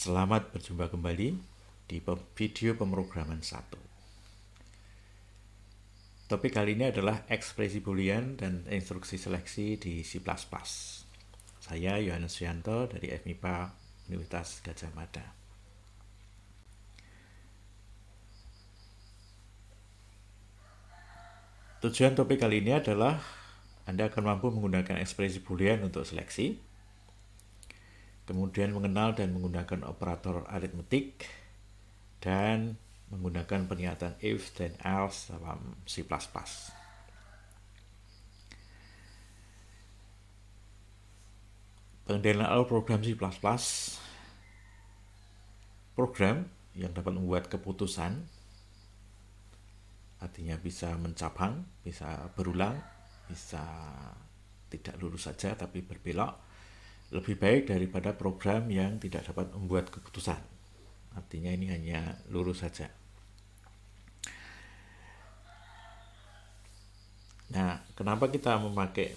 Selamat berjumpa kembali di video pemrograman 1. Topik kali ini adalah ekspresi boolean dan instruksi seleksi di C++. Saya Yohanes Suyanto dari FMIPA Universitas Gadjah Mada. Tujuan topik kali ini adalah Anda akan mampu menggunakan ekspresi boolean untuk seleksi, kemudian mengenal dan menggunakan operator aritmetik, dan menggunakan pernyataan if dan else dalam C++. Pengendalian awal program C++, program yang dapat membuat keputusan, artinya bisa mencabang, bisa berulang, bisa tidak lurus saja tapi berbelok, lebih baik daripada program yang tidak dapat membuat keputusan. Artinya ini hanya lurus saja. Nah, kenapa kita memakai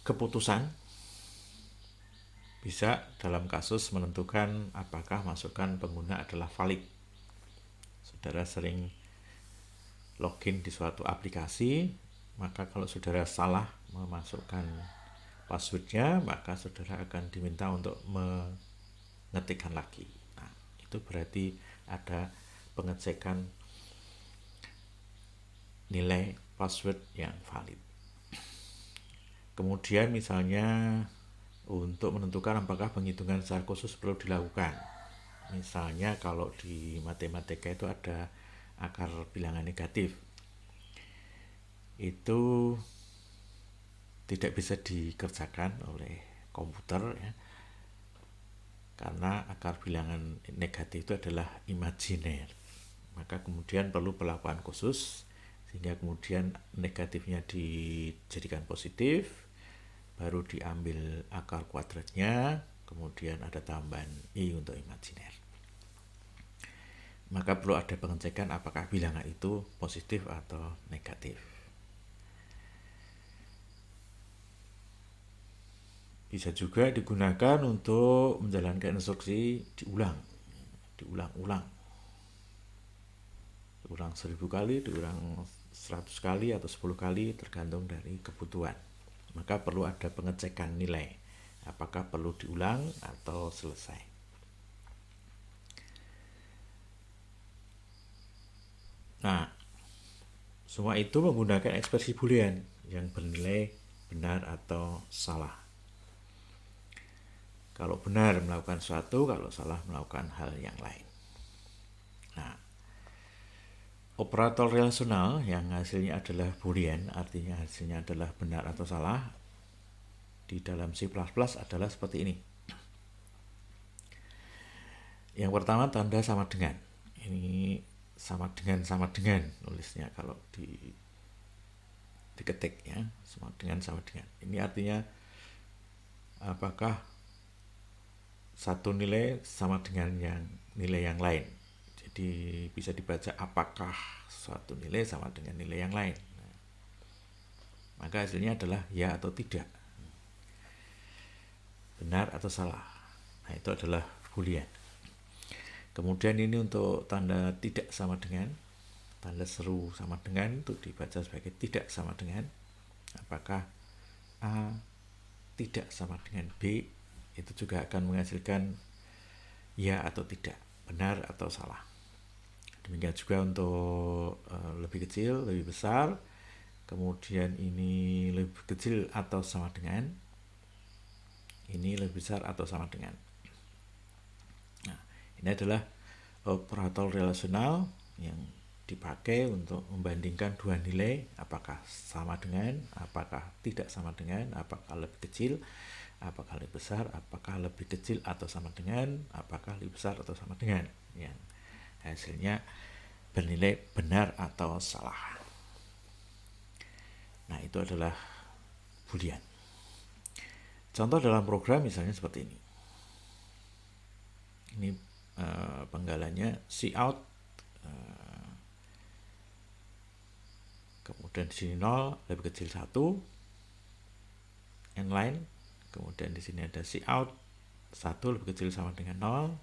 keputusan? Bisa dalam kasus menentukan apakah masukan pengguna adalah valid. Saudara sering login di suatu aplikasi, maka kalau saudara salah memasukkan passwordnya, maka saudara akan diminta untuk mengetikkan lagi. Nah, itu berarti ada pengecekan nilai password yang valid. Kemudian misalnya untuk menentukan apakah penghitungan secara khusus perlu dilakukan. Misalnya kalau di matematika itu ada akar bilangan negatif. Itu tidak bisa dikerjakan oleh komputer ya. Karena akar bilangan negatif itu adalah imajiner. Maka kemudian perlu perlakuan khusus sehingga kemudian negatifnya dijadikan positif, baru diambil akar kuadratnya, kemudian ada tambahan i untuk imajiner. Maka perlu ada pengecekan apakah bilangan itu positif atau negatif. Bisa juga digunakan untuk menjalankan instruksi diulang 1000 kali, diulang 100 kali atau 10 kali tergantung dari kebutuhan. Maka perlu ada pengecekan nilai apakah perlu diulang atau selesai. Nah, semua itu menggunakan ekspresi boolean yang bernilai benar atau salah. Kalau benar melakukan sesuatu, kalau salah melakukan hal yang lain. Nah, operator relasional yang hasilnya adalah boolean, artinya hasilnya adalah benar atau salah, di dalam C++ adalah seperti ini. Yang pertama tanda sama dengan. Ini sama dengan nulisnya kalau diketik ya, sama dengan. Ini artinya apakah satu nilai sama dengan nilai yang lain. Jadi bisa dibaca apakah suatu nilai sama dengan nilai yang lain. Nah, maka hasilnya adalah ya atau tidak, benar atau salah. Nah, itu adalah boolean. Kemudian ini untuk tanda tidak sama dengan, tanda seru sama dengan itu dibaca sebagai tidak sama dengan. Apakah A tidak sama dengan B, itu juga akan menghasilkan ya atau tidak, benar atau salah. Demikian juga untuk lebih kecil, lebih besar. Kemudian ini lebih kecil atau sama dengan, ini lebih besar atau sama dengan. Nah, ini adalah operator relasional yang dipakai untuk membandingkan dua nilai, apakah sama dengan, apakah tidak sama dengan, apakah lebih kecil, apakah lebih besar, apakah lebih kecil atau sama dengan, apakah lebih besar atau sama dengan, yang hasilnya bernilai benar atau salah. Nah, itu adalah boolean. Contoh dalam program misalnya seperti ini. Ini penggalanya cout, kemudian di sini 0 lebih kecil 1, n line, kemudian di sini ada cout 1 lebih kecil sama dengan 0.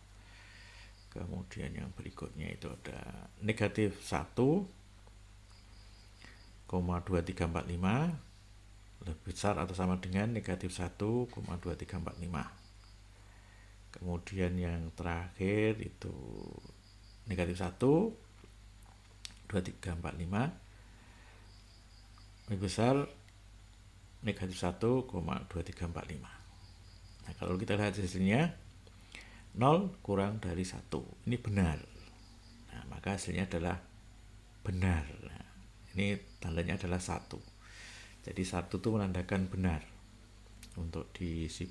Kemudian yang berikutnya itu ada negatif 1,2345 lebih besar atau sama dengan negatif 1,2345. Kemudian yang terakhir itu negatif 1,2345 lebih besar negatif 1,2345. Nah, kalau kita lihat hasilnya 0 kurang dari 1, ini benar. Nah, maka hasilnya adalah benar. Nah, ini tandanya adalah 1. Jadi 1 itu menandakan benar. Untuk di C++,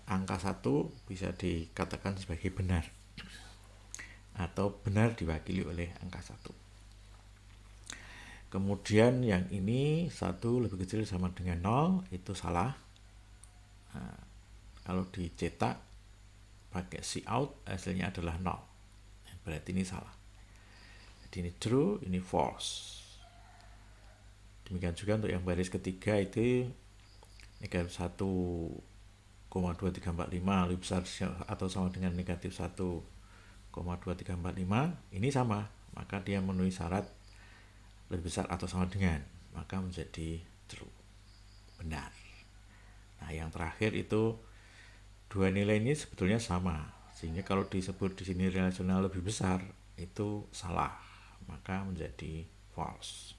angka 1 bisa dikatakan sebagai benar. Atau benar diwakili oleh angka 1. Kemudian yang ini 1 lebih kecil sama dengan 0, itu salah. Nah, kalau dicetak pakai cout hasilnya adalah 0. Berarti ini salah. Jadi ini true, ini false. Demikian juga untuk yang baris ketiga itu negatif 1,2345 lebih besar atau sama dengan negatif 1,2345. Ini sama, maka dia memenuhi syarat lebih besar atau sama dengan, maka menjadi true, benar. Nah, yang terakhir itu dua nilai ini sebetulnya sama, sehingga kalau disebut di sini relasional lebih besar itu salah, maka menjadi false.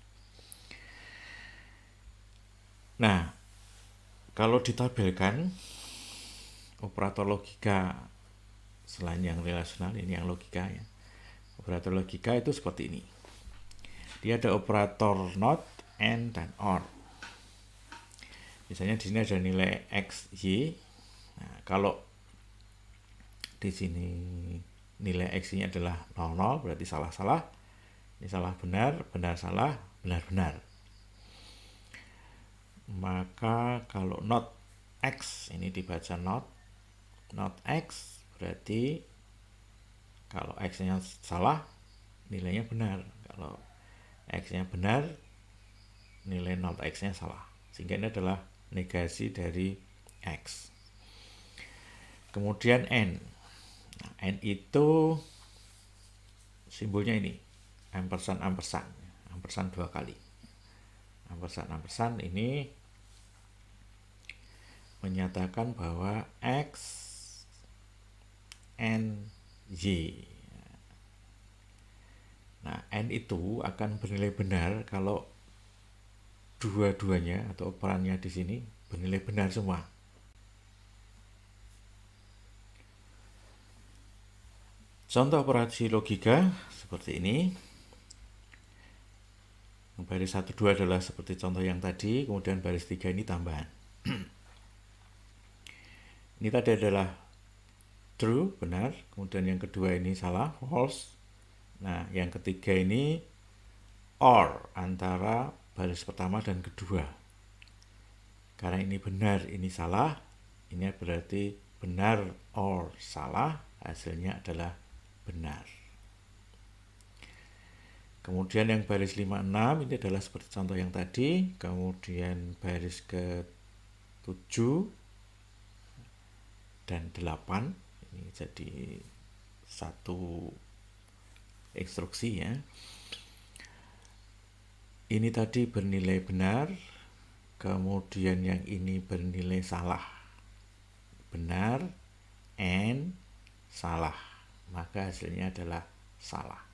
Nah, kalau ditabelkan operator logika selain yang relasional, ini yang logika ya. Operator logika itu seperti ini. Dia ada operator not, and, dan or. Misalnya di sini ada nilai x, y. Nah, kalau di sini nilai x-nya adalah 00, berarti salah-salah. Ini salah benar, benar salah, benar-benar. Maka kalau not x, ini dibaca not x, berarti kalau x-nya salah, nilainya benar. Kalau x-nya benar, nilai not x-nya salah. Sehingga ini adalah negasi dari x. Kemudian n. Nah, n itu simbolnya ini, ampersand, ampersand. Ampersand 2 kali. Ampersand, ampersand ini menyatakan bahwa x, n, y. Nah, n itu akan bernilai benar kalau dua-duanya atau operannya di sini bernilai benar semua. Contoh operasi logika seperti ini. Baris 1, 2 adalah seperti contoh yang tadi, kemudian baris 3 ini tambahan. Ini tadi adalah true, benar, kemudian yang kedua ini salah, false. Nah, yang ketiga ini or, antara baris pertama dan kedua. Karena ini benar, ini salah, ini berarti benar or salah, hasilnya adalah benar. Kemudian yang baris 5, 6 ini adalah seperti contoh yang tadi. Kemudian baris ke-7 dan 8, ini jadi satu instruksi ya. Ini tadi bernilai benar, kemudian yang ini bernilai salah. Benar, and salah. Maka hasilnya adalah salah.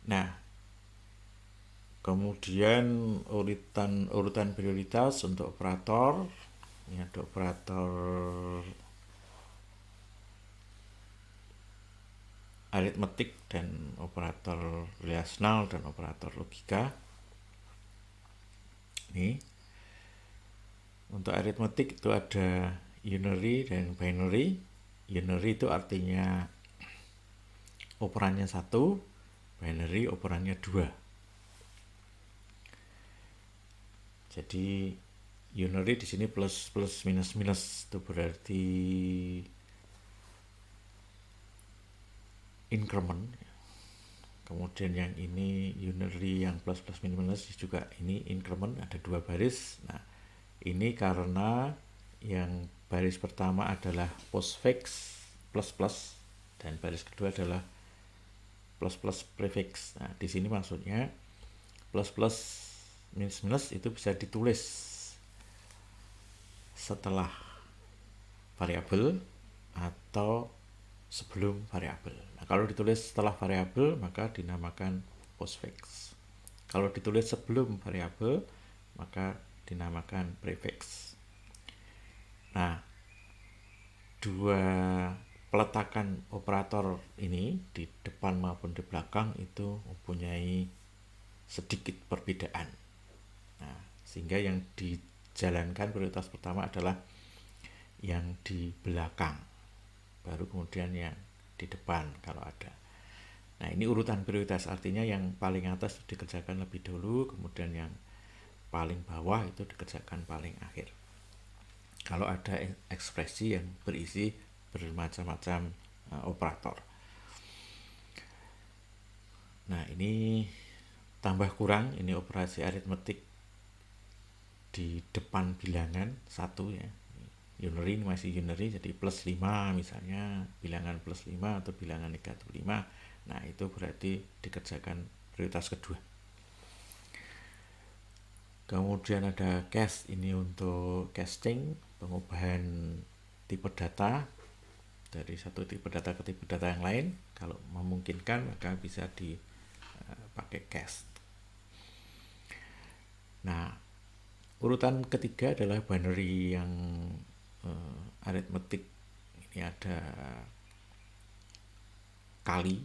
Nah, kemudian urutan prioritas untuk operator. Ini ada operator aritmetik dan operator relasional dan operator logika. Ini untuk aritmetik itu ada unary dan binary. Unary itu artinya operannya 1, binary operannya 2. Jadi unary di sini plus plus minus minus, itu berarti increment. Kemudian yang ini unary yang plus plus minus juga ini increment ada 2 baris. Nah, ini karena yang baris pertama adalah postfix plus plus dan baris kedua adalah plus plus prefix. Nah, di sini maksudnya plus plus minus minus itu bisa ditulis setelah variabel atau sebelum variabel. Nah, kalau ditulis setelah variabel maka dinamakan postfix. Kalau ditulis sebelum variabel maka dinamakan prefix. Nah, dua peletakan operator ini di depan maupun di belakang itu mempunyai sedikit perbedaan. Nah, sehingga yang dijalankan prioritas pertama adalah yang di belakang, baru kemudian yang di depan kalau ada. Nah, ini urutan prioritas, artinya yang paling atas dikerjakan lebih dulu, kemudian yang paling bawah itu dikerjakan paling akhir. Kalau ada ekspresi yang berisi bermacam-macam operator. Nah, ini tambah kurang, ini operasi aritmetik di depan bilangan 1 ya. Unary masih unary, jadi plus 5 misalnya, bilangan plus 5 atau bilangan negatif 5. Nah, itu berarti dikerjakan prioritas kedua. Kemudian ada cast, ini untuk casting, pengubahan tipe data dari satu tipe data ke tipe data yang lain. Kalau memungkinkan maka bisa dipakai cast. Nah, urutan ketiga adalah binary yang aritmetik. Ini ada kali,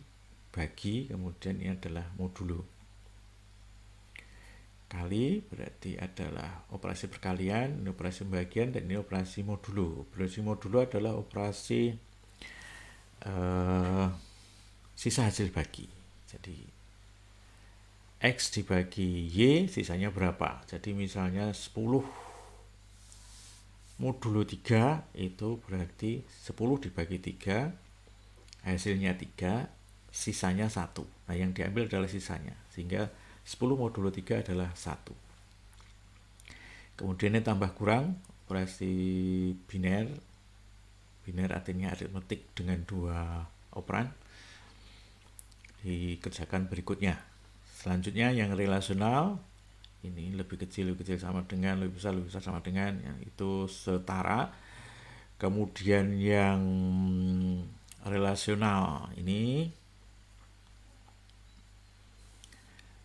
bagi, kemudian ini adalah modulo. Kali berarti adalah operasi perkalian, ini operasi pembagian, dan ini operasi modulo. Operasi modulo adalah operasi sisa hasil bagi. Jadi X dibagi Y sisanya berapa. Jadi misalnya 10 modulo 3 itu berarti 10 dibagi 3, hasilnya 3, sisanya 1. Nah, yang diambil adalah sisanya, sehingga 10 modulo 3 adalah 1. Kemudian ini tambah kurang, operasi biner. Biner artinya aritmetik dengan 2 operan. Dikerjakan berikutnya. Selanjutnya yang relasional, ini lebih kecil sama dengan, lebih besar sama dengan, ya, itu setara. Kemudian yang relasional ini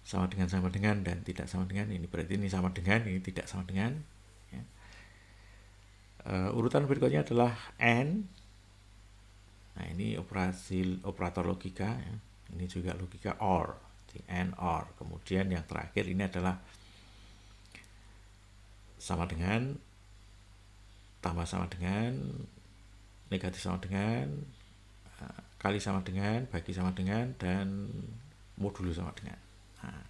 sama dengan dan tidak sama dengan, ini berarti ini sama dengan, ini tidak sama dengan ya. Urutan berikutnya adalah AND. Nah, ini operator logika ya. Ini juga logika OR, AND OR. Kemudian yang terakhir ini adalah sama dengan, tambah sama dengan, negatif sama dengan, kali sama dengan, bagi sama dengan, dan modulo sama dengan. Nah,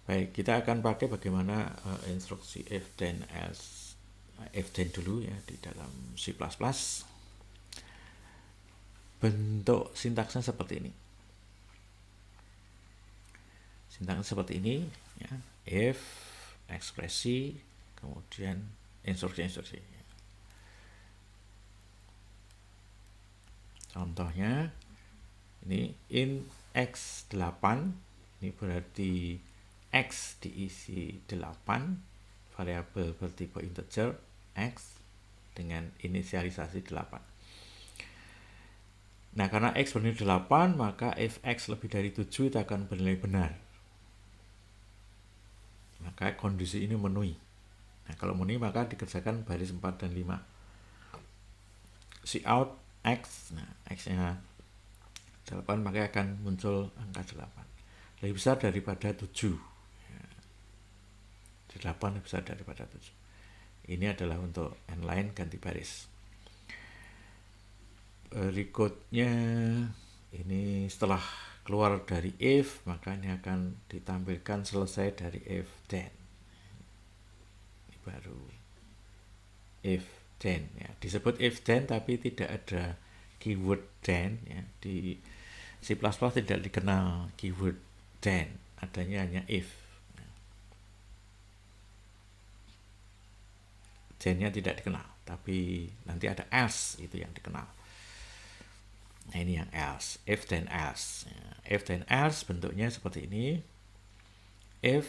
baik, kita akan pakai bagaimana instruksi if then else, if then dulu ya di dalam C++. Bentuk sintaksnya seperti ini. Sintaksnya seperti ini ya, if, ekspresi, kemudian instruksi. Contohnya ini int x8, ini berarti x diisi 8, variabel bertipe integer x dengan inisialisasi 8. Nah, karena x bernilai 8, maka if x lebih dari 7 itu akan bernilai benar. Maka kondisi ini memenuhi. Nah, kalau memenuhi maka dikerjakan baris 4 dan 5. Cout x, nah x-nya 8 maka akan muncul angka 8. Lebih besar daripada 7. 8 lebih besar daripada 7. Ini adalah untuk n lain ganti baris. Berikutnya ini setelah keluar dari if, maka ini akan ditampilkan selesai dari if then. Ini baru if then ya. Disebut if then tapi tidak ada keyword then ya. Di C++ tidak dikenal keyword then, adanya hanya if. Then-nya tidak dikenal, tapi nanti ada else itu yang dikenal. Nah, ini yang else, if then else. If then else bentuknya seperti ini. If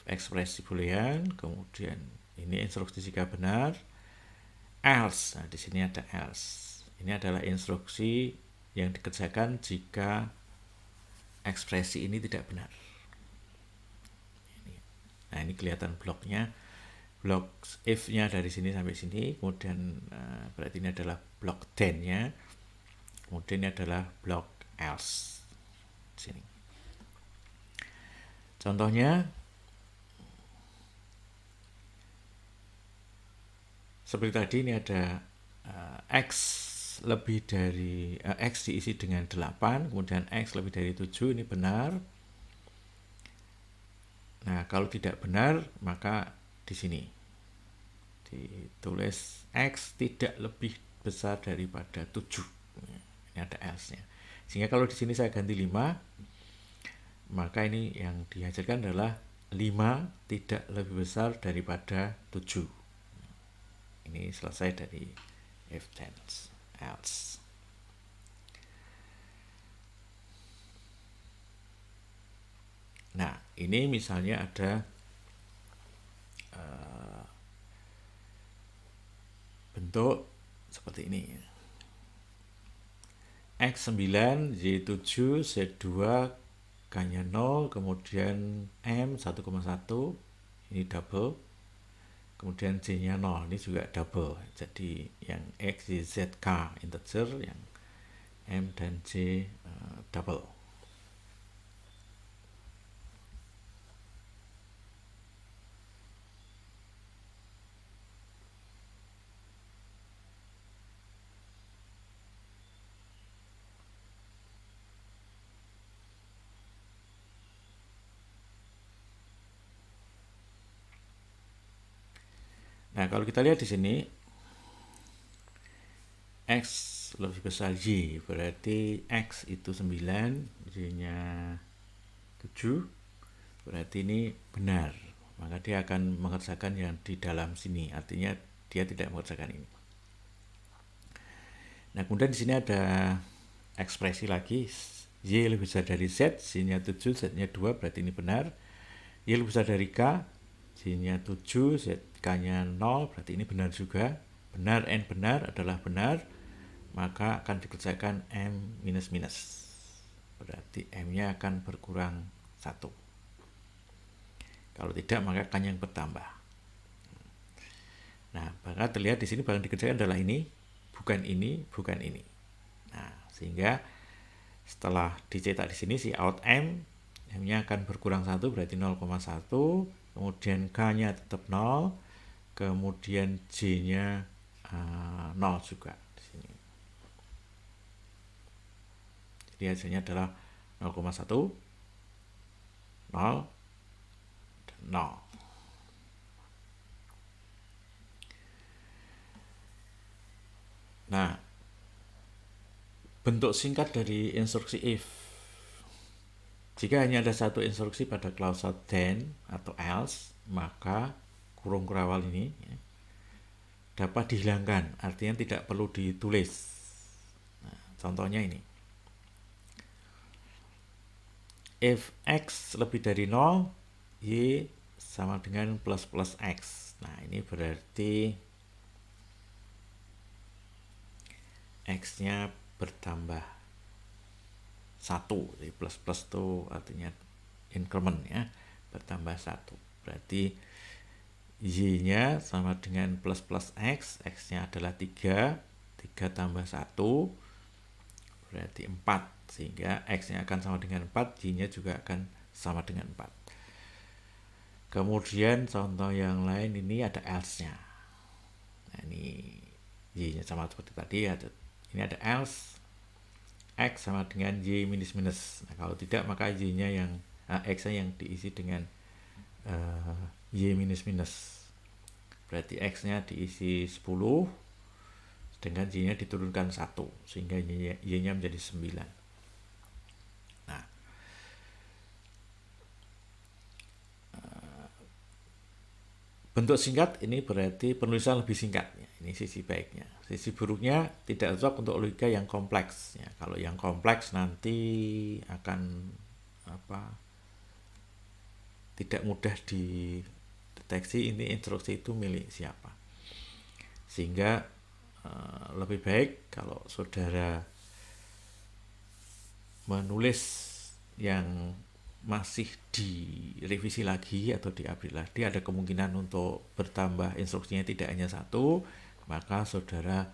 ekspresi boolean, kemudian ini instruksi jika benar, else. Nah, di sini ada else. Ini adalah instruksi yang dikerjakan jika ekspresi ini tidak benar. Nah, ini kelihatan bloknya. Blok if-nya dari sini sampai sini, kemudian berarti ini adalah blok then-nya, kemudian ini adalah blok else. Sini. Contohnya, seperti tadi ini ada x lebih dari x diisi dengan 8, kemudian x lebih dari 7, ini benar. Nah, kalau tidak benar, maka di sini ditulis x tidak lebih besar daripada 7. Ini ada else-nya. Sehingga kalau di sini saya ganti 5, maka ini yang dihasilkan adalah 5 tidak lebih besar daripada 7. Ini selesai dari if then else. Nah, ini misalnya ada bentuk seperti ini. X9, Y7, Z2, K-nya 0, kemudian M 1,1, ini double, kemudian J-nya 0, ini juga double. Jadi yang X, Y, Z, K integer, yang M dan J double. Nah, kalau kita lihat di sini X lebih besar Y, berarti X itu 9, Y-nya 7, berarti ini benar. Maka dia akan mengerjakan yang di dalam sini, artinya dia tidak mengerjakan ini. Nah, kemudian di sini ada ekspresi lagi, Y lebih besar dari Z, Y-nya 7, Z-nya 2, berarti ini benar. Y lebih besar dari K, Y-nya 7, K-nya 0, berarti ini benar juga. Benar, N benar adalah benar, maka akan dikerjakan M minus minus. Berarti M-nya akan berkurang 1. Kalau tidak, maka akan yang bertambah. Nah, maka terlihat di sini barang dikerjakan adalah ini, bukan ini, bukan ini. Nah, sehingga setelah dicetak di sini si out M, M-nya akan berkurang 1, berarti 0,1. Kemudian K-nya tetap 0, kemudian J-nya 0 juga di sini. Jadi hasilnya adalah 0,1, 0, dan 0. Nah, bentuk singkat dari instruksi if. Jika hanya ada satu instruksi pada klausa then atau else, maka kurung kurawal ini dapat dihilangkan, artinya tidak perlu ditulis. Nah, contohnya ini. If x lebih dari 0, y sama dengan plus plus x. Nah, ini berarti x-nya bertambah 1. Jadi plus plus itu artinya increment ya, bertambah 1. Berarti y-nya sama dengan plus plus x, x-nya adalah 3, 3 tambah 1 berarti 4, sehingga x-nya akan sama dengan 4, y-nya juga akan sama dengan 4. Kemudian contoh yang lain ini ada else-nya. Nah, ini y-nya sama seperti tadi, ini ada else x sama dengan y minus minus. Nah, kalau tidak maka y-nya yang x-nya yang diisi dengan y minus minus. berarti X-nya diisi 10, sedangkan Y-nya diturunkan 1, sehingga Y-nya menjadi 9. Nah, bentuk singkat ini berarti penulisan lebih singkat. Ini sisi baiknya. Sisi buruknya tidak cocok untuk logika yang kompleks. Ya, kalau yang kompleks nanti akan tidak mudah dideteksi ini instruksi itu milik siapa. Sehingga lebih baik kalau saudara menulis yang masih direvisi lagi atau diupdate lagi, ada kemungkinan untuk bertambah instruksinya tidak hanya satu, maka saudara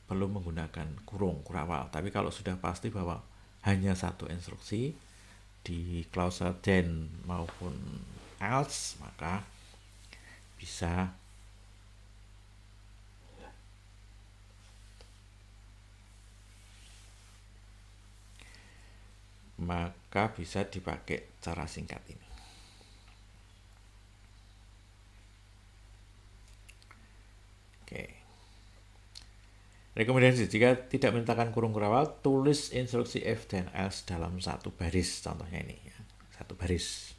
perlu menggunakan kurung kurawal. Tapi kalau sudah pasti bahwa hanya satu instruksi di klause then maupun else, maka bisa dipakai cara singkat ini. Oke. Rekomendasi, jika tidak menyertakan kurung kurawal, tulis instruksi if dan else dalam satu baris. Contohnya ini, ya. Satu baris.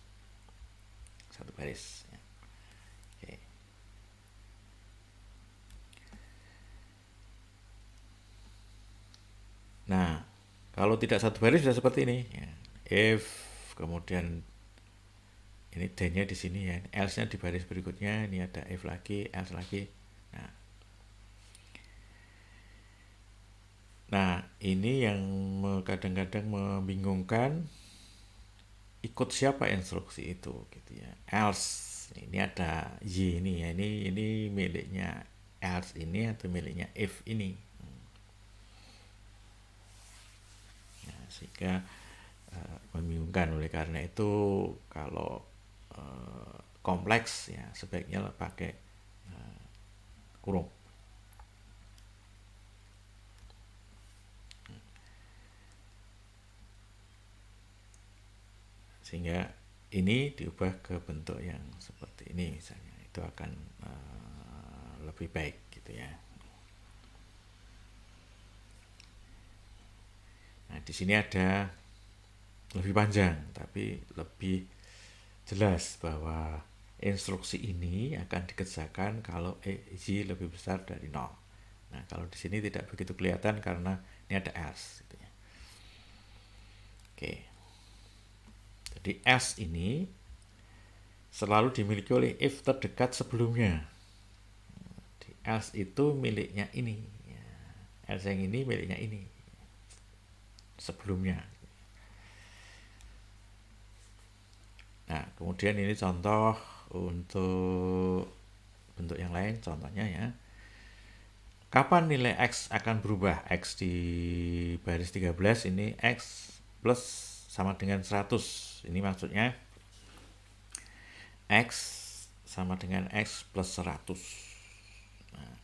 Ya. Oke. Nah, kalau tidak satu baris sudah seperti ini, ya. If, kemudian ini then-nya di sini, ya. Else-nya di baris berikutnya, ini ada if lagi, else lagi. Nah, ini yang kadang-kadang membingungkan, ikut siapa instruksi itu, gitu ya. Else, ini ada y ini, ya. Ini miliknya else ini atau miliknya if ini. Nah, sehingga membingungkan. Oleh karena itu, kalau kompleks, ya sebaiknya pakai kurung. Sehingga ini diubah ke bentuk yang seperti ini misalnya, itu akan lebih baik, gitu ya. Nah, di sini ada lebih panjang, tapi lebih jelas bahwa instruksi ini akan dikerjakan kalau Y lebih besar dari 0. Nah, kalau di sini tidak begitu kelihatan karena ini ada else, gitu ya. Oke. Jadi else ini selalu dimiliki oleh if terdekat sebelumnya. Di else itu miliknya ini. Ya. Else yang ini miliknya ini. Sebelumnya. Nah, kemudian ini contoh untuk bentuk yang lain. Contohnya, ya. Kapan nilai X akan berubah? X di baris 13 ini X plus sama dengan 100. Ini maksudnya X sama dengan X plus 100. Nah,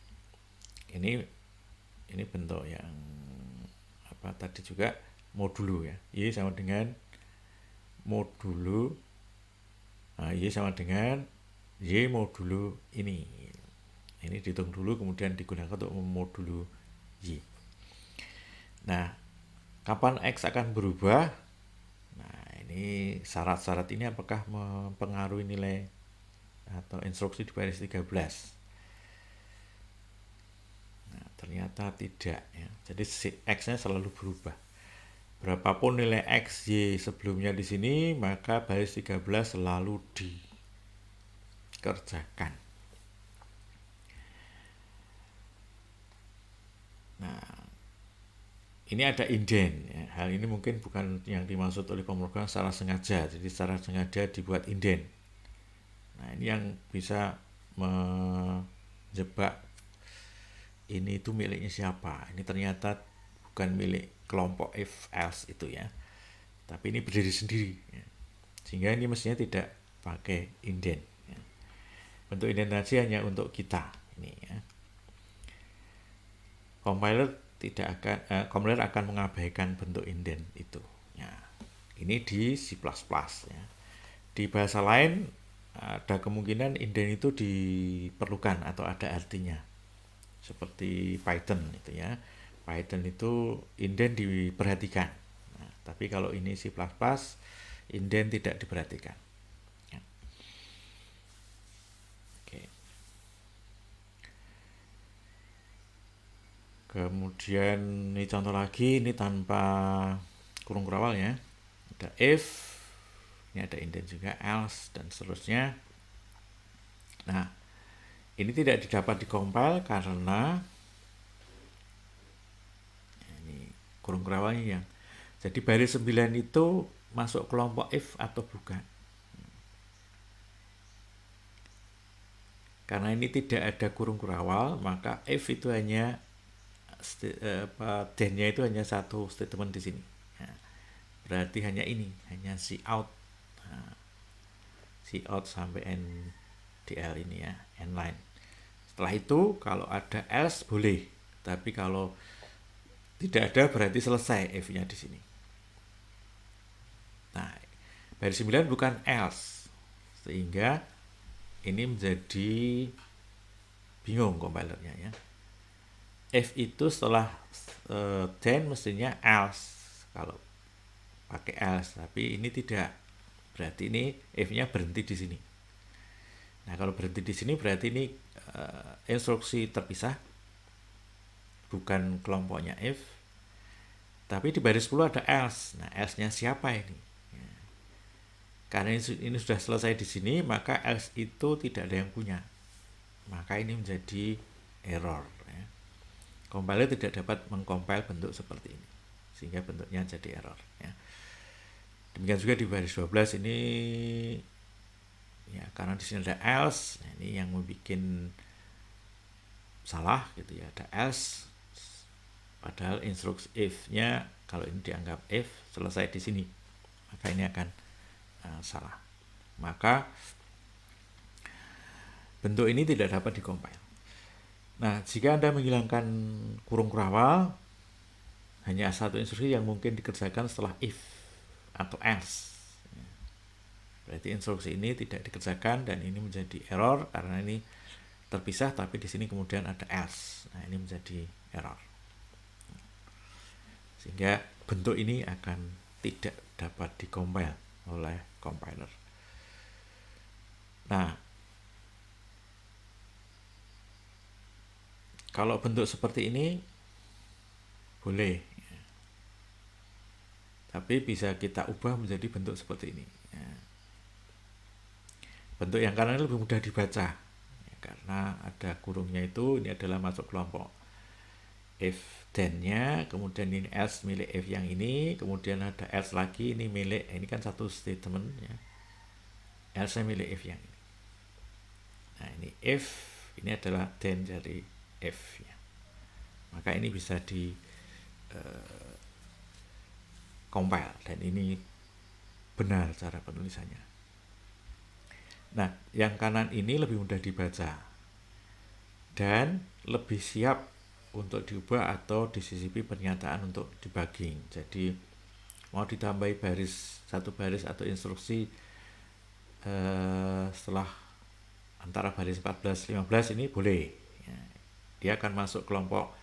ini bentuk yang tadi juga modulo, ya. Y sama dengan modulo. Nah, Y sama dengan Y modulo ini. Ini dihitung dulu kemudian digunakan untuk memodulo Y. Nah, kapan X akan berubah? Nah, ini syarat-syarat ini apakah mempengaruhi nilai atau instruksi di baris 13? Nah, ternyata tidak, ya. Jadi X-nya selalu berubah. Berapapun nilai X, Y sebelumnya di sini, maka baris 13 selalu dikerjakan. Nah, ini ada indent, ya. Hal ini mungkin bukan yang dimaksud oleh pemrogram secara sengaja, jadi secara sengaja dibuat indent. Nah, ini yang bisa menjebak ini itu miliknya siapa. Ini ternyata bukan milik kelompok if else itu, ya, tapi ini berdiri sendiri, ya. Sehingga ini mestinya tidak pakai indent, ya. Bentuk indentasi hanya untuk kita ini, ya. Compiler akan mengabaikan bentuk indent itu. Ya, ini di C++, ya. Di bahasa lain ada kemungkinan inden itu diperlukan atau ada artinya. Seperti Python itu ya. Python itu inden diperhatikan. Nah, tapi kalau ini C++, inden tidak diperhatikan. Ya. Oke. Kemudian ini contoh lagi, ini tanpa kurung kurawal ya. Ada if, ini ada inden juga, else, dan seterusnya. Nah, ini tidak dapat dikompil karena ini kurung kurawalnya yang. Jadi baris 9 itu masuk kelompok if atau bukan. Karena ini tidak ada kurung kurawal, maka if itu hanya then-nya itu hanya satu statement di sini. Nah, berarti hanya ini, hanya si out. Nah, si out sampai NDL ini ya, end line. Setelah itu kalau ada else boleh, tapi kalau tidak ada berarti selesai if-nya di sini. Nah, baris 9 bukan else, sehingga ini menjadi bingung compilernya ya. If itu setelah then mestinya else kalau pakai else, tapi ini tidak. Berarti ini if-nya berhenti di sini. Nah, kalau berhenti di sini berarti ini instruksi terpisah, bukan kelompoknya if. Tapi di baris 10 ada else. Nah, else-nya siapa ini? Ya. Karena ini sudah selesai di sini, maka else itu tidak ada yang punya. Maka ini menjadi error. Ya. Compiler tidak dapat mengcompile bentuk seperti ini, sehingga bentuknya jadi error. Ya. Demikian juga di baris 12 ini, ya karena di sini ada else, nah ini yang membuat salah gitu ya, ada else. Padahal instruksi if-nya kalau ini dianggap if selesai di sini, maka ini akan salah. Maka bentuk ini tidak dapat dikompil. Nah, jika Anda menghilangkan kurung kurawal, hanya satu instruksi yang mungkin dikerjakan setelah if atau else. Berarti instruksi ini tidak dikerjakan dan ini menjadi error karena ini terpisah, tapi di sini kemudian ada else. Nah, ini menjadi error. Sehingga bentuk ini akan tidak dapat dikompil oleh compiler. Nah, kalau bentuk seperti ini boleh, ya. Tapi bisa kita ubah menjadi bentuk seperti ini. Ya. Bentuk yang kanan lebih mudah dibaca, ya, karena ada kurungnya itu, ini adalah masuk kelompok if then-nya, kemudian ini else milik if yang ini, kemudian ada else lagi, ini milik, ini kan satu statement ya, else milik if yang ini. Nah, ini if, ini adalah then dari if ya. Maka ini bisa di compile dan ini benar cara penulisannya. Nah, yang kanan ini lebih mudah dibaca dan lebih siap untuk diubah atau disisipi pernyataan untuk debugging. Jadi mau ditambahi satu baris atau instruksi setelah antara baris 14-15 ini boleh. Ya, dia akan masuk kelompok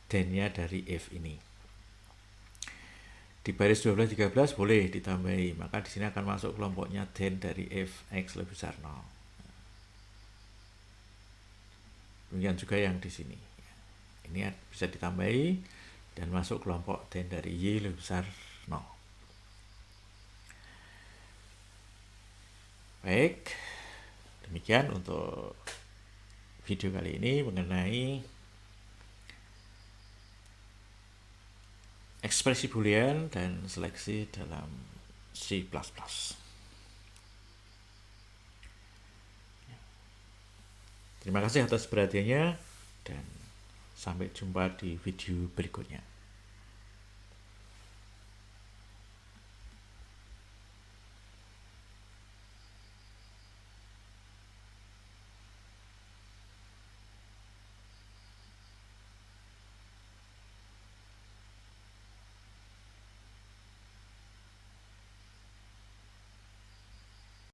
then-nya dari if ini. Di baris 12-13 boleh ditambahi, maka di sini akan masuk kelompoknya then dari if x lebih besar 0. Demikian juga yang di sini. Ini bisa ditambahi dan masuk kelompok then dari y lebih besar 0. Baik, demikian untuk video kali ini mengenai ekspresi boolean dan seleksi dalam C++. Terima kasih atas perhatiannya dan sampai jumpa di video berikutnya.